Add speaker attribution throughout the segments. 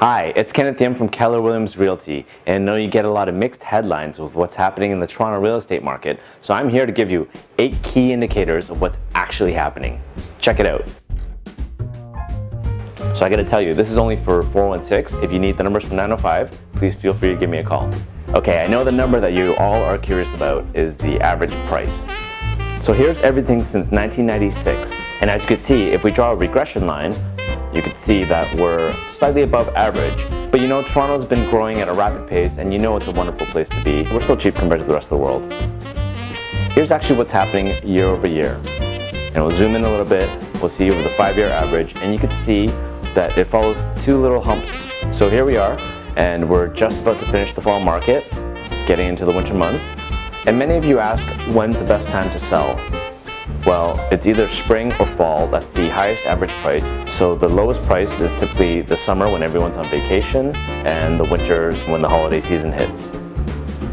Speaker 1: Hi, it's Kenneth from Keller Williams Realty, and I know you get a lot of mixed headlines with what's happening in the Toronto real estate market, so I'm here to give you 8 key indicators of what's actually happening. Check it out. So I gotta tell you, this is only for 416. If you need the numbers from 905, please feel free to give me a call. Okay, I know the number that you all are curious about is the average price. So here's everything since 1996, and as you can see, if we draw a regression line, you can see that we're slightly above average. But you know, Toronto's been growing at a rapid pace, and you know it's a wonderful place to be. We're still cheap compared to the rest of the world. Here's actually what's happening year over year. And we'll zoom in a little bit, we'll see over the 5-year average, and you can see that it follows 2 little humps. So here we are, and we're just about to finish the fall market, getting into the winter months. And many of you ask, when's the best time to sell? Well, it's either spring or fall. That's the highest average price. So the lowest price is typically the summer when everyone's on vacation, and the winters when the holiday season hits.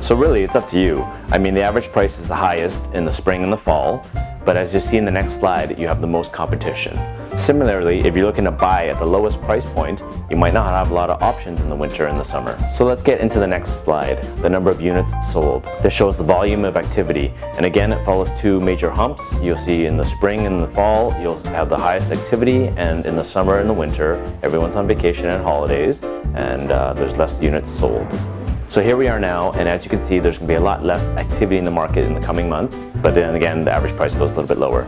Speaker 1: So really, it's up to you. I mean, the average price is the highest in the spring and the fall, but as you see in the next slide, you have the most competition. Similarly, if you're looking to buy at the lowest price point, you might not have a lot of options in the winter and the summer. So let's get into the next slide, the number of units sold. This shows the volume of activity, and again, it follows 2 major humps. You'll see in the spring and the fall, you'll have the highest activity, and in the summer and the winter, everyone's on vacation and holidays, and there's less units sold. So here we are now, and as you can see, there's going to be a lot less activity in the market in the coming months, but then again, the average price goes a little bit lower.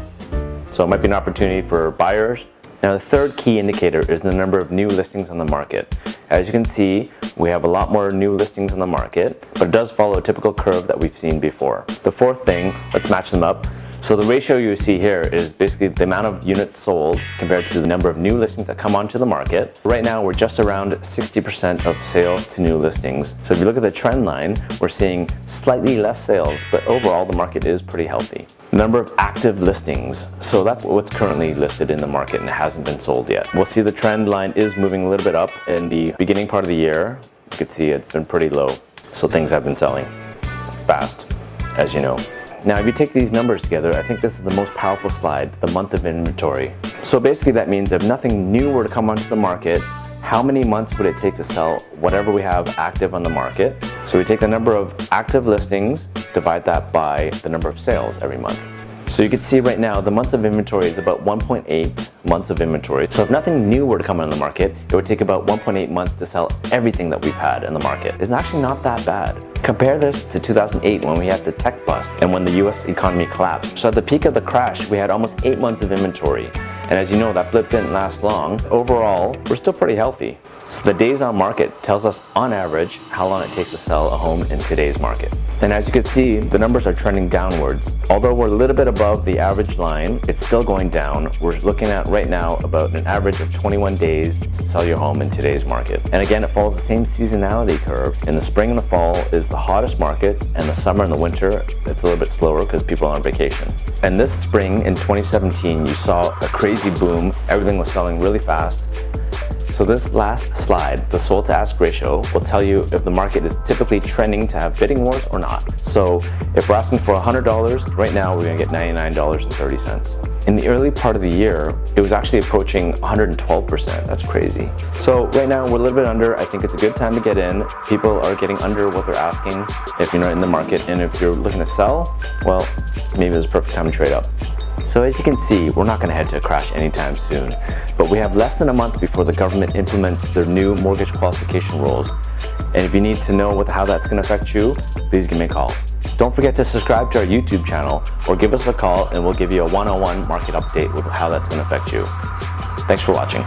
Speaker 1: So it might be an opportunity for buyers. Now the third key indicator is the number of new listings on the market. As you can see, we have a lot more new listings on the market, but it does follow a typical curve that we've seen before. The fourth thing, let's match them up. So the ratio you see here is basically the amount of units sold compared to the number of new listings that come onto the market. Right now, we're just around 60% of sales to new listings. So if you look at the trend line, we're seeing slightly less sales, but overall the market is pretty healthy. The number of active listings. So that's what's currently listed in the market and it hasn't been sold yet. We'll see the trend line is moving a little bit up in the beginning part of the year. You can see it's been pretty low. So things have been selling fast, as you know. Now, if you take these numbers together, I think this is the most powerful slide, the month of inventory. So basically that means if nothing new were to come onto the market, how many months would it take to sell whatever we have active on the market? So we take the number of active listings, divide that by the number of sales every month. So you can see right now the months of inventory is about 1.8 months of inventory. So if nothing new were to come on the market, it would take about 1.8 months to sell everything that we've had in the market. It's actually not that bad. Compare this to 2008 when we had the tech bust and when the US economy collapsed. So at the peak of the crash, we had almost 8 months of inventory. And as you know, that blip didn't last long. Overall, we're still pretty healthy. So the days on market tells us on average how long it takes to sell a home in today's market. And as you can see, the numbers are trending downwards. Although we're a little bit above the average line, it's still going down. We're looking at right now about an average of 21 days to sell your home in today's market. And again, it follows the same seasonality curve. In the spring and the fall is the hottest markets, and the summer and the winter, it's a little bit slower because people are on vacation. And this spring in 2017, you saw a crazy boom. Everything was selling really fast. So this last slide, the sold to ask ratio, will tell you if the market is typically trending to have bidding wars or not. So if we're asking for $100, right now we're gonna get $99.30. In the early part of the year, it was actually approaching 112%. That's crazy. So right now we're a little bit under. I think it's a good time to get in. People are getting under what they're asking if you're not in the market. And if you're looking to sell, well, maybe it's a perfect time to trade up. So as you can see, we're not going to head to a crash anytime soon, but we have less than a month before the government implements their new mortgage qualification rules. And if you need to know how that's going to affect you, please give me a call. Don't forget to subscribe to our YouTube channel or give us a call and we'll give you a one-on-one market update with how that's going to affect you. Thanks for watching.